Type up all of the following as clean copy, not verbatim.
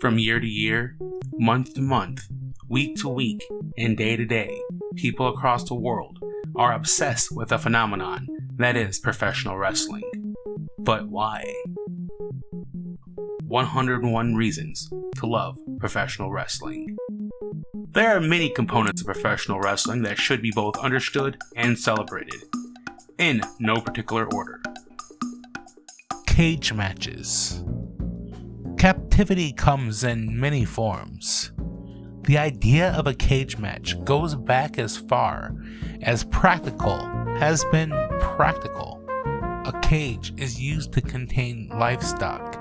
From year to year, month to month, week to week, and day to day, people across the world are obsessed with a phenomenon that is professional wrestling. But why? 101 reasons to love professional wrestling. There are many components of professional wrestling that should be both understood and celebrated, in no particular order. Cage matches. Captivity comes in many forms. The idea of a cage match goes back as far as practical has been practical. A cage is used to contain livestock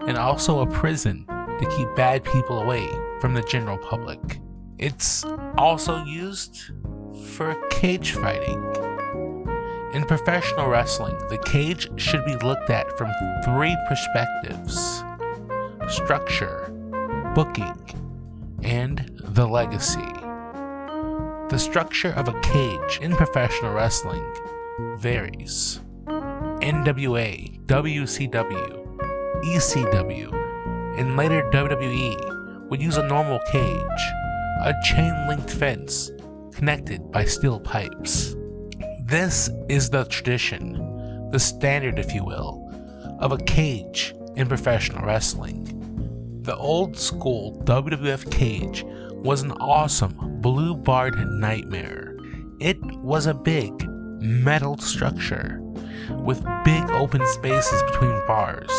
and also a prison to keep bad people away from the general public. It's also used for cage fighting. In professional wrestling, the cage should be looked at from three perspectives: structure, booking, and the legacy. The structure of a cage in professional wrestling varies. NWA, WCW, ECW, and later WWE would use a normal cage, a chain-linked fence connected by steel pipes. This is the tradition, the standard if you will, of a cage in professional wrestling. The old school WWF cage was an awesome blue-barred nightmare. It was a big metal structure with big open spaces between bars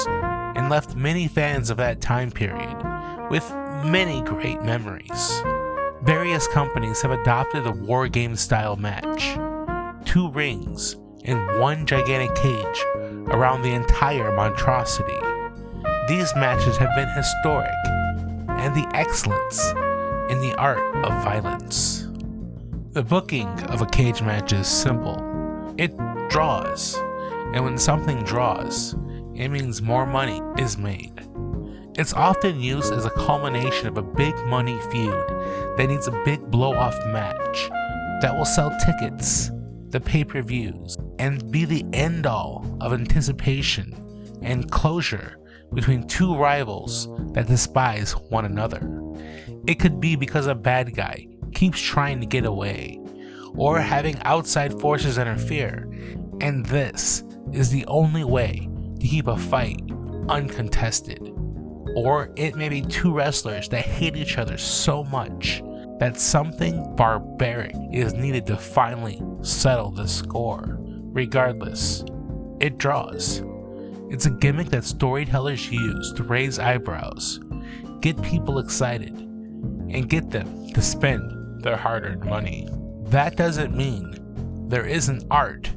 and left many fans of that time period with many great memories. Various companies have adopted a war game style match. 2 rings and 1 gigantic cage around the entire monstrosity. These matches have been historic and the excellence in the art of violence. The booking of a cage match is simple. It draws, and when something draws, it means more money is made. It's often used as a culmination of a big money feud that needs a big blow-off match that will sell tickets, the pay-per-views, and be the end-all of anticipation and closure between 2 rivals that despise one another. It could be because a bad guy keeps trying to get away, or having outside forces interfere, and this is the only way to keep a fight uncontested. Or it may be 2 wrestlers that hate each other so much that something barbaric is needed to finally settle the score. Regardless, it draws. It's a gimmick that storytellers use to raise eyebrows, get people excited, and get them to spend their hard-earned money. That doesn't mean there isn't art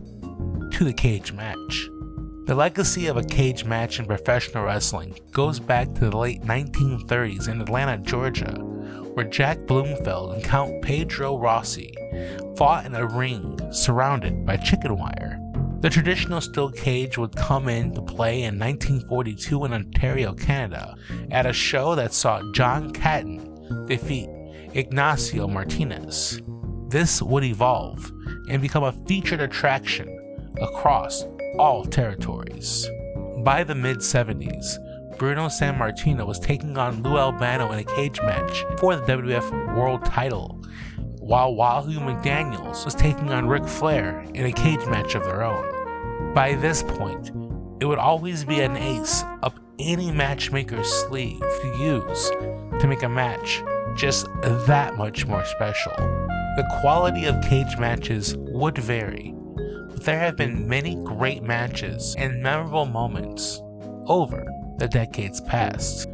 to the cage match. The legacy of a cage match in professional wrestling goes back to the late 1930s in Atlanta, Georgia, where Jack Bloomfield and Count Pedro Rossi fought in a ring surrounded by chicken wire. The traditional steel cage would come into play in 1942 in Ontario, Canada, at a show that saw John Catton defeat Ignacio Martinez. This would evolve and become a featured attraction across all territories. By the mid-70s, Bruno Sammartino was taking on Lou Albano in a cage match for the WWF World title, while Wahoo McDaniels was taking on Ric Flair in a cage match of their own. By this point, it would always be an ace up any matchmaker's sleeve to use to make a match just that much more special. The quality of cage matches would vary, but there have been many great matches and memorable moments over the decades past.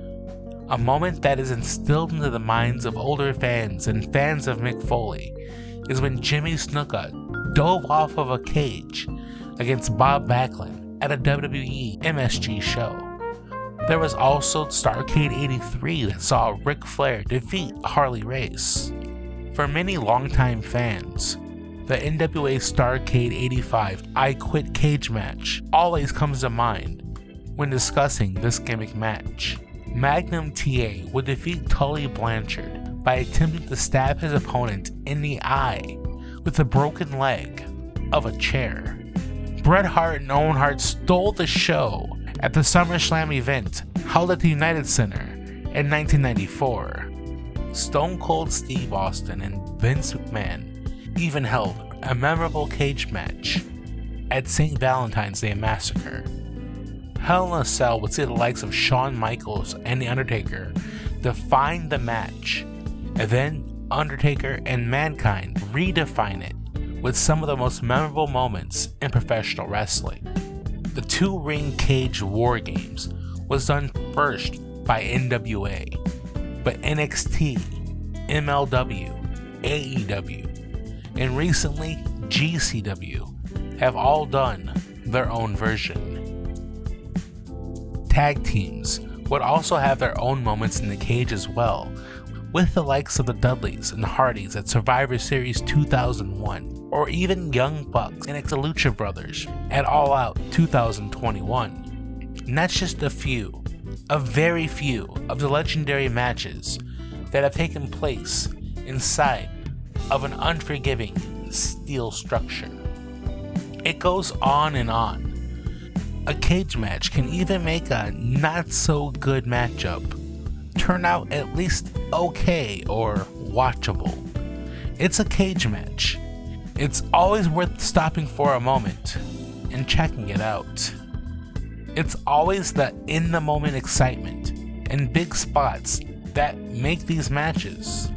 A moment that is instilled into the minds of older fans and fans of Mick Foley is when Jimmy Snuka dove off of a cage against Bob Backlund at a WWE MSG show. There was also Starrcade 83 that saw Ric Flair defeat Harley Race. For many longtime fans, the NWA Starrcade 85 I Quit cage match always comes to mind when discussing this gimmick match. Magnum TA would defeat Tully Blanchard by attempting to stab his opponent in the eye with the broken leg of a chair. Bret Hart and Owen Hart stole the show at the SummerSlam event held at the United Center In 1994, Stone Cold Steve Austin and Vince McMahon even held a memorable cage match at St. Valentine's Day Massacre. Hell in a Cell would see the likes of Shawn Michaels and The Undertaker define the match, and then Undertaker and Mankind redefine it with some of the most memorable moments in professional wrestling. The two-ring cage war games was done first by NWA, but NXT, MLW, AEW, and recently GCW have all done their own version. Tag teams would also have their own moments in the cage as well, with the likes of the Dudleys and Hardys at Survivor Series 2001, or even Young Bucks and the Lucha Brothers at All Out 2021. And that's just a very few of the legendary matches that have taken place inside of an unforgiving steel structure. It goes on and on. A cage match can even make a not so good matchup turn out at least okay or watchable. It's a cage match. It's always worth stopping for a moment and checking it out. It's always the in-the-moment excitement and big spots that make these matches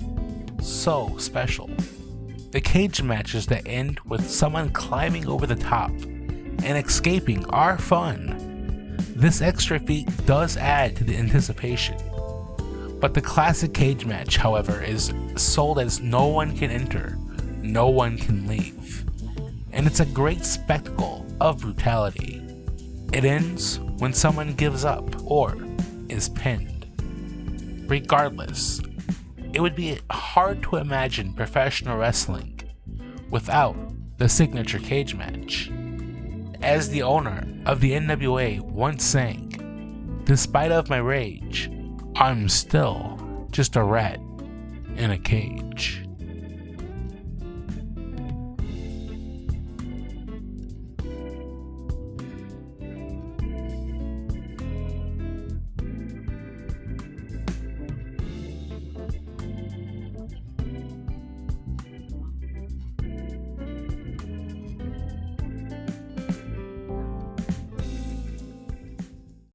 so special. The cage matches that end with someone climbing over the top and escaping are fun. This extra feat does add to the anticipation. But the classic cage match, however, is sold as no one can enter, no one can leave. And it's a great spectacle of brutality. It ends when someone gives up or is pinned. Regardless, it would be hard to imagine professional wrestling without the signature cage match. As the owner of the NWA once sang, "Despite of my rage, I'm still just a rat in a cage."